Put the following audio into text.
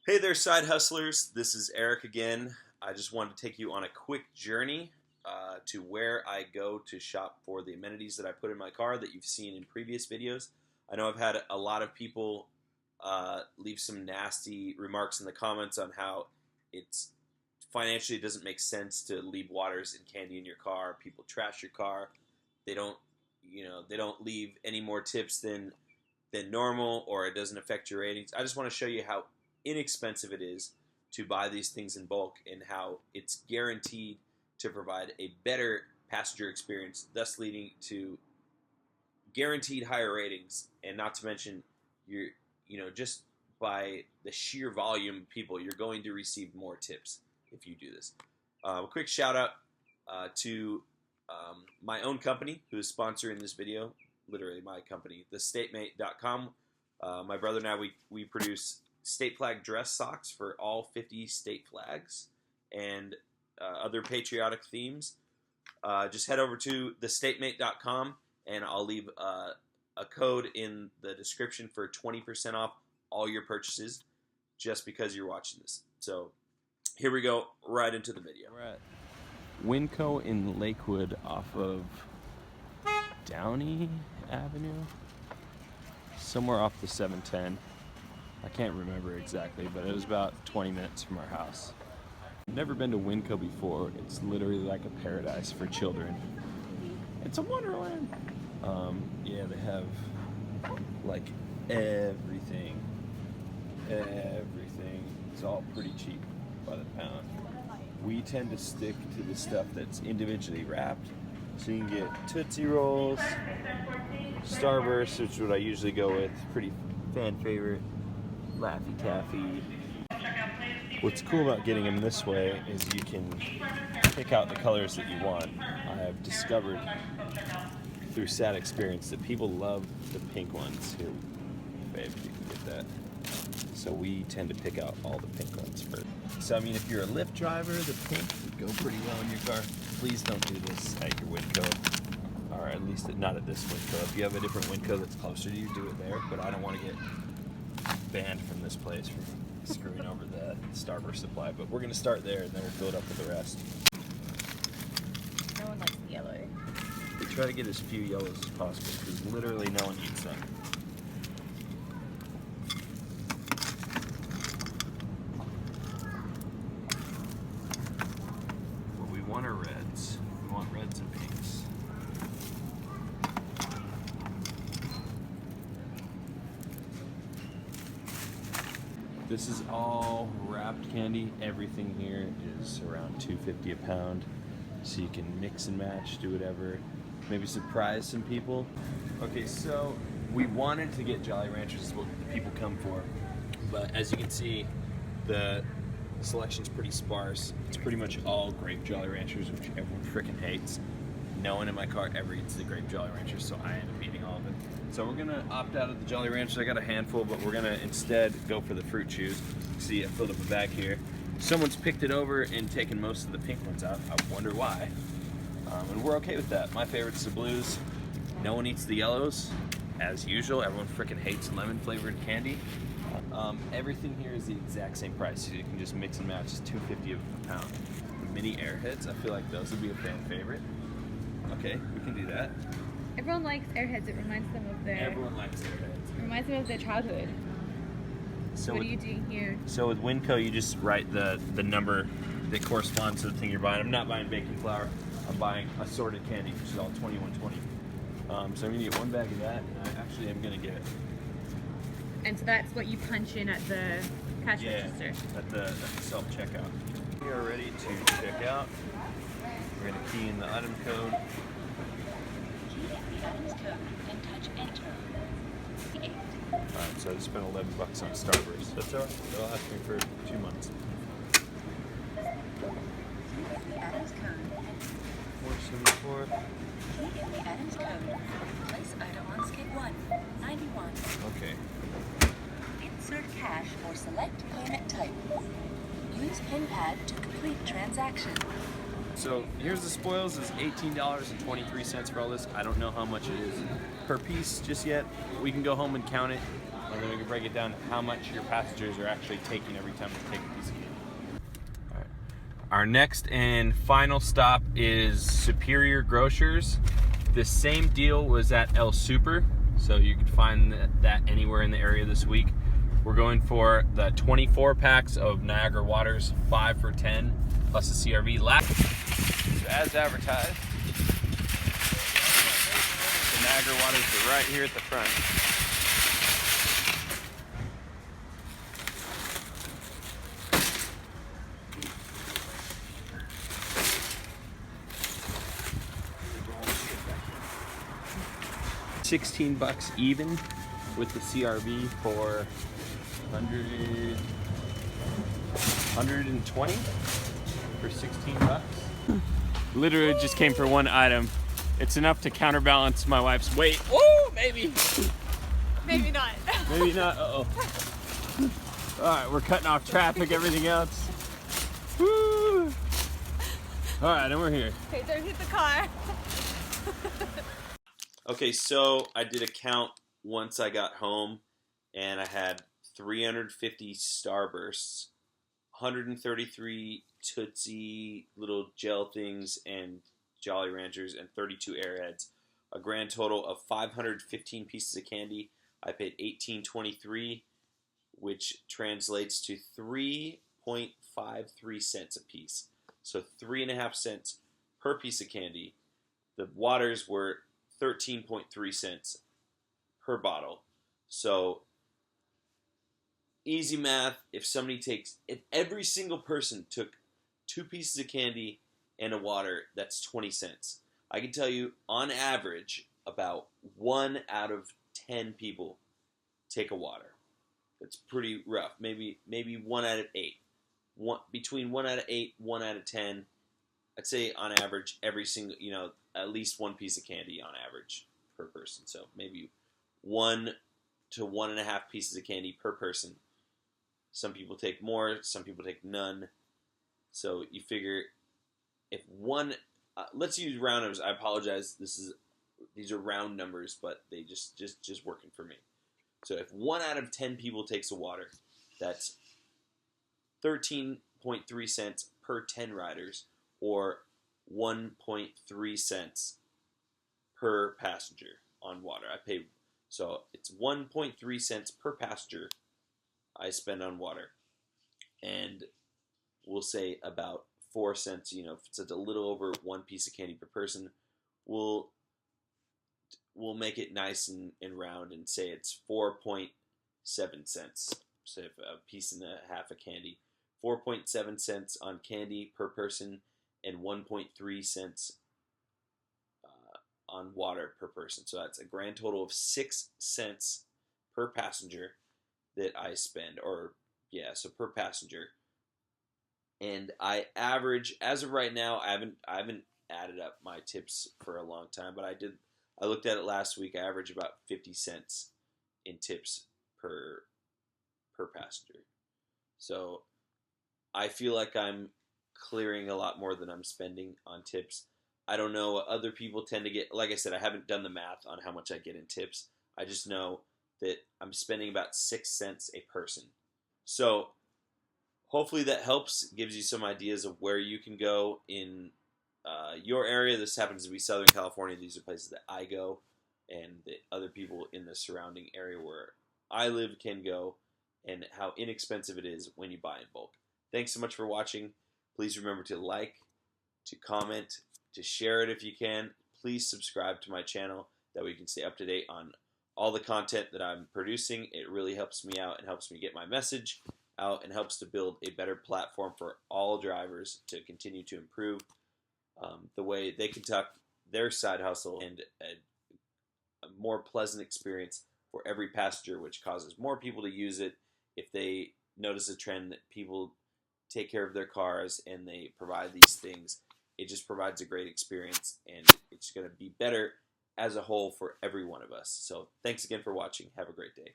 Hey there, side hustlers. This is Eric again. I just wanted to take you on a quick journey to where I go to shop for the amenities that I put in my car that you've seen in previous videos. I know I've had a lot of people leave some nasty remarks in the comments on how it's financially doesn't make sense to leave waters and candy in your car. People trash your car. They don't leave any more tips than normal, or it doesn't affect your ratings. I just want to show you how inexpensive it is to buy these things in bulk and how it's guaranteed to provide a better passenger experience, thus leading to guaranteed higher ratings. And not to mention, just by the sheer volume of people, you're going to receive more tips if you do this. A quick shout out to my own company who is sponsoring this video, literally my company, thestatmate.com. My brother and I, we produce state flag dress socks for all 50 state flags and other patriotic themes. Just head over to thestatmate.com and I'll leave a code in the description for 20% off all your purchases just because you're watching this. So here we go, right into the video. We're at Winco in Lakewood off of Downey Avenue, somewhere off the 710. I can't remember exactly, but it was about 20 minutes from our house. I've never been to Winco before. It's literally like a paradise for children. It's a wonderland. Yeah, they have like everything. It's all pretty cheap by the pound. We tend to stick to the stuff that's individually wrapped. So you can get Tootsie Rolls, Starburst, which is what I usually go with, pretty fan favorite, Laffy Taffy. What's cool about getting them this way is you can pick out the colors that you want. I have discovered through sad experience that people love the pink ones. Here, babe, you can get that. So we tend to pick out all the pink ones first. So I mean, if you're a Lyft driver, the pink would go pretty well in your car. Please don't do this at your Winco, or at least not at this Winco. If you have a different Winco that's closer to you, do it there. But I don't want to get banned from this place for screwing over the Starburst supply. But we're gonna start there, and then we'll fill it up with the rest. No one likes the yellow. We try to get as few yellows as possible because literally no one eats them. What we want are reds. We want reds and pinks. This is all wrapped candy. Everything here is around $2.50 a pound. So you can mix and match, do whatever. Maybe surprise some people. Okay, so we wanted to get Jolly Ranchers, is what the people come for. But as you can see, the selection's pretty sparse. It's pretty much all grape Jolly Ranchers, which everyone freaking hates. No one in my car ever eats the grape Jolly Ranchers, so I end up eating all of it. So we're gonna opt out of the Jolly Ranchers. I got a handful, but we're gonna instead go for the fruit chews. See, I filled up a bag here. Someone's picked it over and taken most of the pink ones out. I wonder why. And we're okay with that. My favorite's the blues. No one eats the yellows, as usual. Everyone freaking hates lemon flavored candy. Everything here is the exact same price. So you can just mix and match. It's $2.50 a pound. The mini Airheads, I feel like those would be a fan favorite. Okay, we can do that. Everyone likes Airheads. It reminds them of their. Everyone likes Airheads. It reminds them of their childhood. So what are you doing here? So with Winco, you just write the number that corresponds to the thing you're buying. I'm not buying baking flour. I'm buying assorted candy, which is all $21.20. So I'm gonna get one bag of that, and I actually am gonna get. And so that's what you punch in at the cash register. At the self-checkout. We are ready to check out. We're gonna key in the item code. Key in the items code and touch enter. Alright, so I just spent $11 on Starburst. That's alright. They'll last me for 2 months. Key in the items code. 474. Key in the items code. Place item on skid 1. 91. Okay. Insert cash or select payment type. Use pin pad to complete transaction. So here's the spoils. It's $18.23 for all this. I don't know how much it is per piece just yet. We can go home and count it. and then we can break it down to how much your passengers are actually taking every time they take a piece of candy. All right. Our next and final stop is Superior Grocers. The same deal was at El Super, so you could find that anywhere in the area this week. We're going for the 24 packs of Niagara Waters, 5 for $10, plus the CRV lap. So as advertised, the Niagara Waters are right here at the front. $16 even with the CRV for 120 for $16. Literally just came for one item. It's enough to counterbalance my wife's weight. Oh, maybe. Maybe not. Maybe not. Uh-oh. All right, we're cutting off traffic, everything else. Woo. All right, and we're here. Okay, don't hit the car. Okay, so I did a count once I got home, and I had 350 Starbursts, 133 Tootsie little gel things and Jolly Ranchers, and 32 Airheads. A grand total of 515 pieces of candy. I paid $18.23, which translates to 3.53 cents a piece. So 3.5 cents per piece of candy. The waters were 13.3 cents per bottle. So easy math, if every single person took 2 pieces of candy and a water, that's 20 cents. I can tell you, on average, about 1 out of 10 people take a water. That's pretty rough. Maybe 1 out of 8. Between 1 out of 8, 1 out of 10. I'd say on average, every single, at least 1 piece of candy on average per person. So maybe 1 to 1.5 pieces of candy per person. Some people take more, some people take none. So you figure if one, let's use round numbers. I apologize. These are round numbers, but they just working for me. So if 1 out of 10 people takes a water, that's 13.3 cents per 10 riders, or 1.3 cents per passenger on water. So it's 1.3 cents per passenger I spend on water, and we'll say about 4 cents. If it's a little over 1 piece of candy per person, we'll make it nice and round and say it's 4.7 cents. So if a piece and a half of candy, 4.7 cents on candy per person, and 1.3 cents on water per person. So that's a grand total of 6 cents per passenger that I spend, so per passenger. And I average, as of right now, I haven't added up my tips for a long time, but I looked at it last week. I average about 50 cents in tips per passenger. So I feel like I'm clearing a lot more than I'm spending on tips. I don't know what other people tend to get. Like I said, I haven't done the math on how much I get in tips. I just know that I'm spending about 6 cents a person. So hopefully that helps, gives you some ideas of where you can go in your area. This happens to be Southern California. These are places that I go, and that other people in the surrounding area where I live can go, and how inexpensive it is when you buy in bulk. Thanks so much for watching. Please remember to like, to comment, to share it if you can. Please subscribe to my channel. That way you can stay up to date on all the content that I'm producing. It really helps me out and helps me get my message out and helps to build a better platform for all drivers to continue to improve the way they conduct their side hustle, and a more pleasant experience for every passenger, which causes more people to use it. If they notice a trend that people take care of their cars and they provide these things, it just provides a great experience, and it's going to be better as a whole for every one of us. So thanks again for watching. Have a great day.